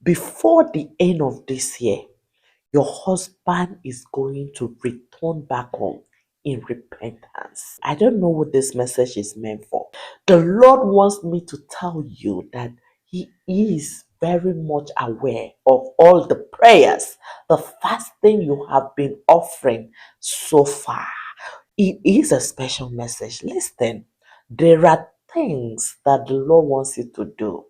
before the end of this year, your husband is going to return back home in repentance. I don't know what this message is meant for. The Lord wants me to tell you that He is very much aware of all the prayers, the fasting you have been offering so far. It is a special message. Listen, there are things that the Lord wants you to do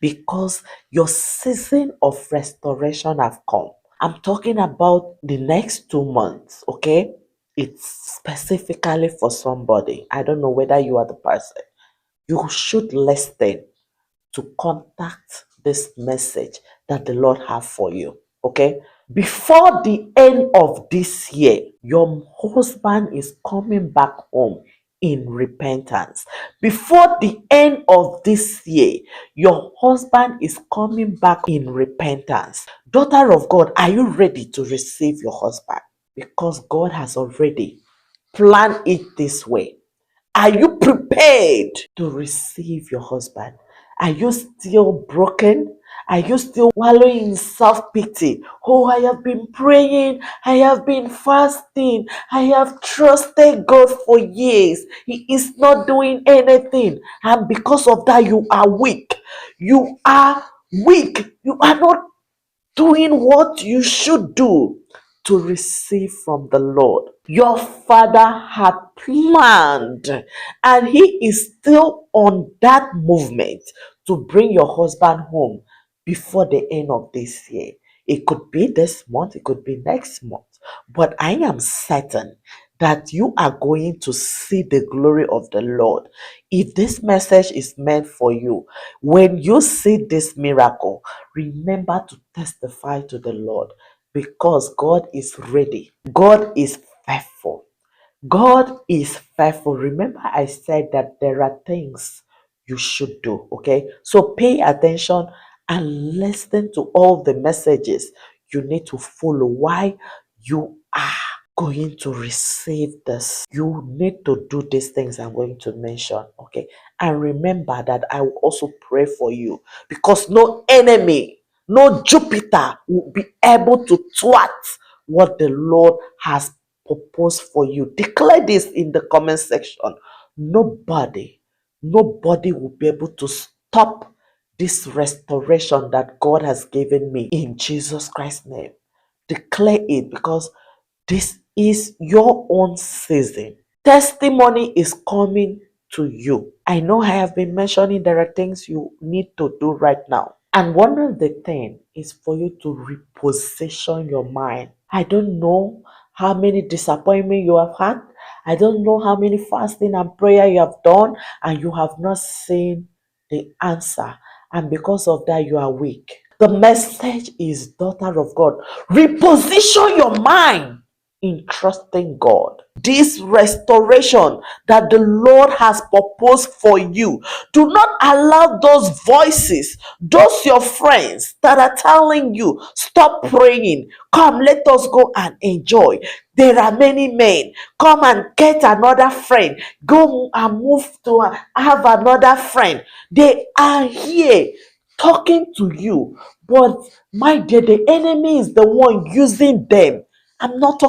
because your season of restoration have come. I'm talking about the next 2 months, okay? It's specifically for somebody. I don't know whether you are the person. You should listen to contact this message that the Lord have for you, okay? Before the end of this year, your husband is coming back home in repentance. Before the end of this year, your husband is coming back in repentance. Daughter of God, are you ready to receive your husband? Because God has already planned it this way. Are you prepared to receive your husband? Are you still broken? Are you still wallowing in self-pity? Oh, I have been praying. I have been fasting. I have trusted God for years. He is not doing anything. And because of that, you are weak. You are weak. You are not doing what you should do to receive from the Lord. Your father had planned, and he is still on that movement to bring your husband home before the end of this year. It could be this month, it could be next month, but I am certain that you are going to see the glory of the Lord. If this message is meant for you, when you see this miracle, remember to testify to the Lord because God is ready. God is faithful. God is faithful. Remember, I said that there are things you should do. Okay, so pay attention and listen to all the messages you need to follow. Why you are going to receive this. You need to do these things I'm going to mention. Okay, and remember that I will also pray for you because no enemy, no Jupiter will be able to thwart what the Lord has proposed for you. Declare this in the comment section. Nobody will be able to stop this restoration that God has given me in Jesus Christ's name. Declare it because this is your own season. Testimony is coming to you. I know I have been mentioning there are things you need to do right now. And one of the things is for you to reposition your mind. I don't know how many disappointments you have had. I don't know how many fasting and prayer you have done and you have not seen the answer. And because of that, you are weak. The message is, daughter of God, reposition your mind in trusting God. This restoration that the Lord has proposed for you, do not allow those voices, those your friends that are telling you, stop praying, come, let us go and enjoy. There are many men. Come and get another friend. Go and move to have another friend. They are here talking to you, but my dear, the enemy is the one using them. I'm not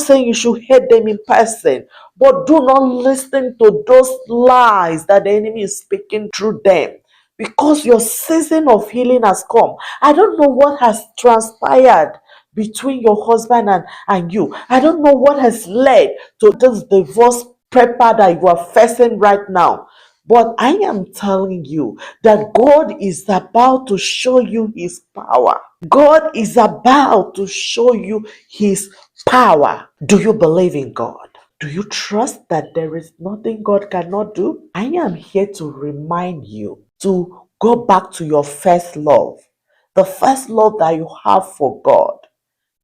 saying you should hate them in person, but do not listen to those lies that the enemy is speaking through them because your season of healing has come. I don't know what has transpired between your husband and you. I don't know what has led to this divorce paper that you are facing right now. But I am telling you that God is about to show you His power. God is about to show you His power. Do you believe in God? Do you trust that there is nothing God cannot do? I am here to remind you to go back to your first love. The first love that you have for God.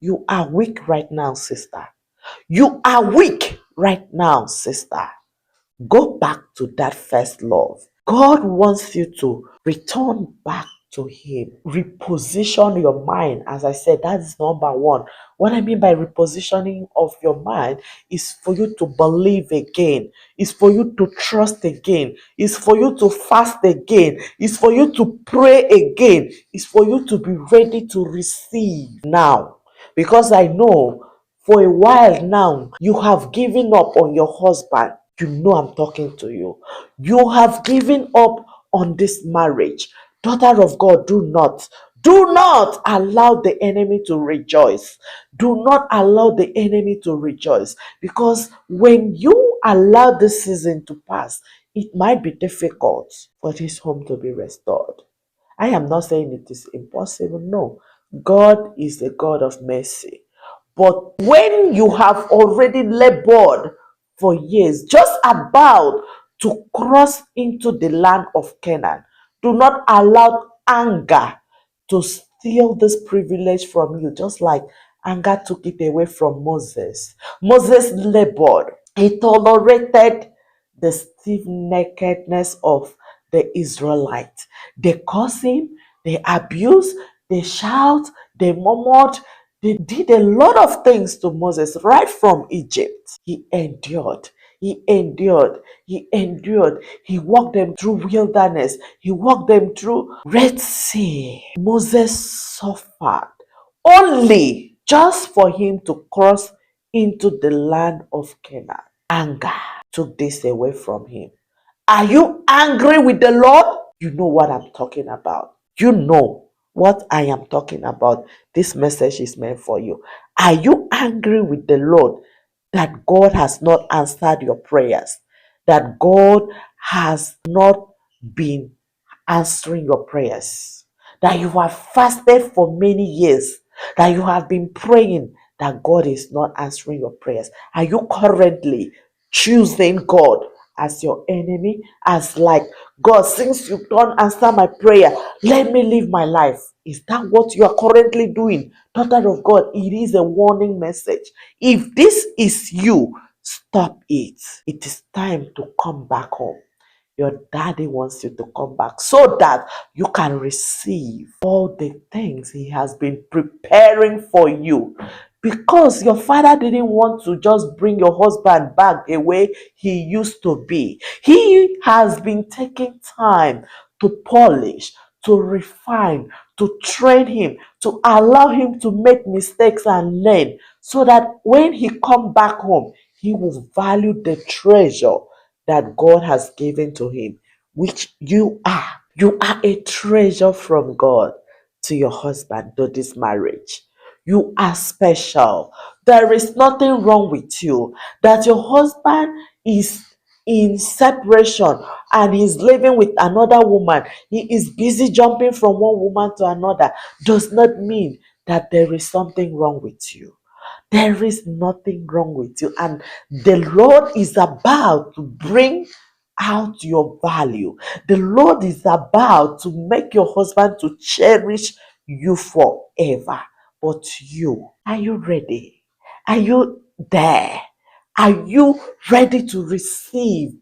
You are weak right now, sister. You are weak right now, sister. Go back to that first love. God wants you to return back to him. Reposition your mind. As I said, that is number one. What I mean by repositioning of your mind is for you to believe again, is for you to trust again, is for you to fast again, is for you to pray again, is for you to be ready to receive now. Because I know for a while now you have given up on your husband. You know I'm talking to you. You have given up on this marriage. Daughter of God, do not allow the enemy to rejoice. Do not allow the enemy to rejoice. Because when you allow this season to pass, it might be difficult for this home to be restored. I am not saying it is impossible. No. God is a God of mercy. But when you have already labored for years, just about to cross into the land of Canaan, do not allow anger to steal this privilege from you, just like anger took it away from Moses. Moses labored. He tolerated the stiff neckedness of the Israelites. They curse him, they abuse, they shout, they murmured, they did a lot of things to Moses right from Egypt. He endured. He endured. He endured. He walked them through wilderness. He walked them through Red Sea. Moses suffered only just for him to cross into the land of Canaan. Anger took this away from him. Are you angry with the Lord? You know what I'm talking about. You know what I am talking about. This message is meant for you. Are you angry with the Lord that God has not answered your prayers? That God has not been answering your prayers? That you have fasted for many years? That you have been praying that God is not answering your prayers? Are you currently choosing God as your enemy, as like, God, since you don't answer my prayer, let me live my life? Is that what you are currently doing? Daughter of God, it is a warning message. If this is you, stop it. It is time to come back home. Your daddy wants you to come back so that you can receive all the things he has been preparing for you. Because your father didn't want to just bring your husband back the way he used to be. He has been taking time to polish, to refine, to train him, to allow him to make mistakes and learn, so that when he come back home, he will value the treasure that God has given to him, which you are. You are a treasure from God to your husband, to this marriage. You are special. There is nothing wrong with you. That your husband is in separation and he's living with another woman, he is busy jumping from one woman to another, does not mean that there is something wrong with you. There is nothing wrong with you. And the Lord is about to bring out your value. The Lord is about to make your husband to cherish you forever. But you, are you ready? Are you there? Are you ready to receive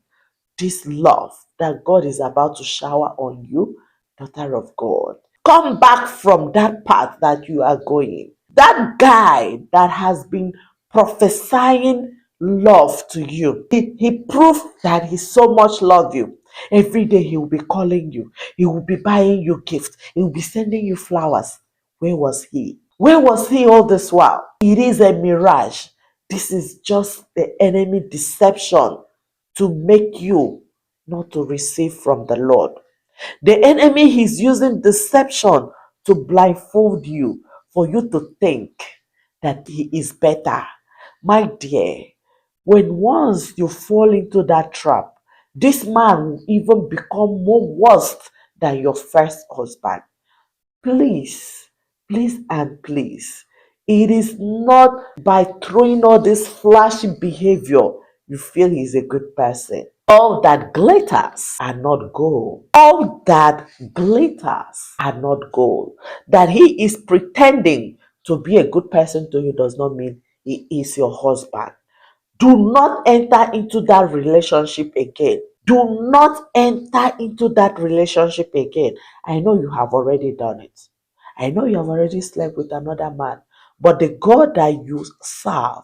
this love that God is about to shower on you, daughter of God? Come back from that path that you are going. That guy that has been prophesying love to you, he proved that he so much love you. Every day he will be calling you. He will be buying you gifts. He will be sending you flowers. Where was he? Where was he all this while? It is a mirage. This is just the enemy deception to make you not to receive from the Lord. The enemy is using deception to blindfold you, for you to think that he is better. My dear, when once you fall into that trap, this man will even become more worse than your first husband. Please, please and please, it is not by throwing all this flashy behavior you feel he's a good person. All that glitters are not gold. All that glitters are not gold. That he is pretending to be a good person to you does not mean he is your husband. Do not enter into that relationship again. Do not enter into that relationship again. I know you have already done it. I know you have already slept with another man. But the God that you serve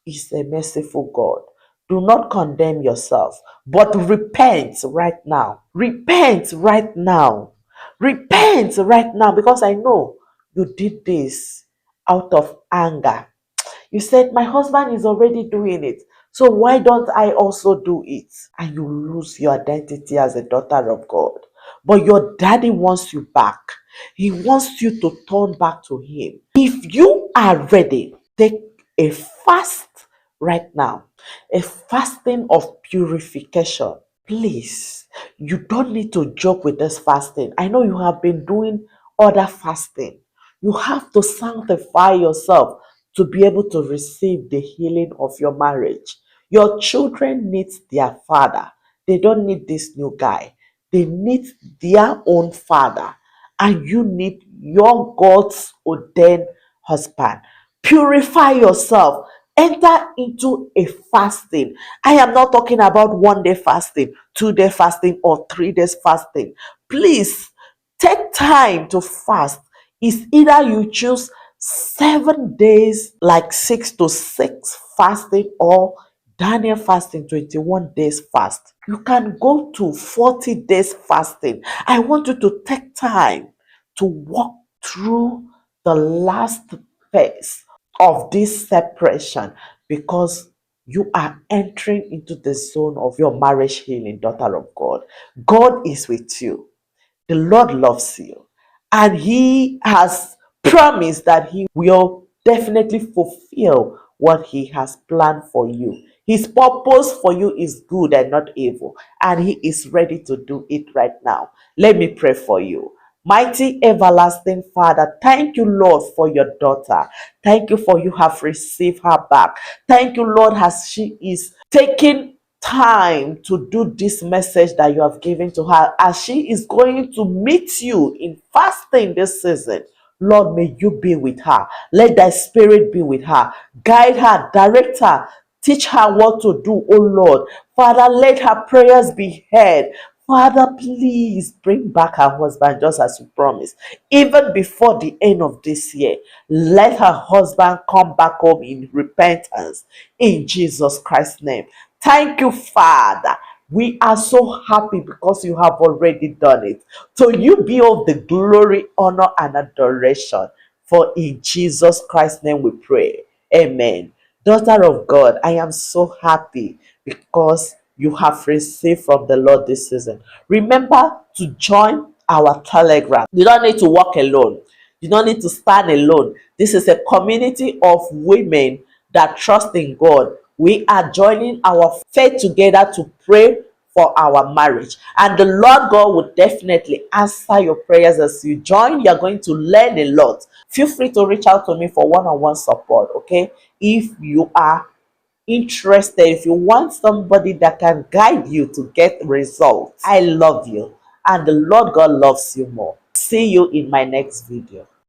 is a merciful God. Do not condemn yourself, but repent right now. Repent right now. Repent right now, because I know you did this out of anger. You said, my husband is already doing it, so why don't I also do it? And you lose your identity as a daughter of God. But your daddy wants you back. He wants you to turn back to him. If you are ready, take a fast right now, a fasting of purification. Please, you don't need to joke with this fasting. I know you have been doing other fasting. You have to sanctify yourself to be able to receive the healing of your marriage. Your children need their father. They don't need this new guy. They need their own father. And you need your God's ordained husband. Purify yourself. Enter into a fasting. I am not talking about 1 day fasting, 2 day fasting, or 3 days fasting. Please take time to fast. It's either you choose 7 days, like 6 to 6 fasting, or Daniel fasting, 21 days fast. You can go to 40 days fasting. I want you to take time to walk through the last phase of this separation, because you are entering into the zone of your marriage healing, daughter of God. God is with you. The Lord loves you, and He has promised that He will definitely fulfill what He has planned for you. His purpose for you is good and not evil, and He is ready to do it right now. Let me pray for you. Mighty everlasting Father, thank you, Lord, for your daughter. Thank you for you have received her back. Thank you, Lord, as she is taking time to do this message that you have given to her, as she is going to meet you in fasting this season. Lord, may you be with her. Let thy spirit be with her. Guide her, direct her, teach her what to do, oh Lord. Father, let her prayers be heard. Father, please bring back her husband just as you promised. Even before the end of this year, let her husband come back home in repentance. In Jesus Christ's name. Thank you, Father. We are so happy because you have already done it. To you be all the glory, honor, and adoration. For in Jesus Christ's name we pray. Amen. Daughter of God, I am so happy because you have received from the Lord this season. Remember to join our Telegram. You don't need to walk alone. You don't need to stand alone. This is a community of women that trust in God. We are joining our faith together to pray for our marriage. And the Lord God will definitely answer your prayers as you join. You're going to learn a lot. Feel free to reach out to me for one-on-one support, okay? If you are interested, if you want somebody that can guide you to get results, I love you. And the Lord God loves you more. See you in my next video.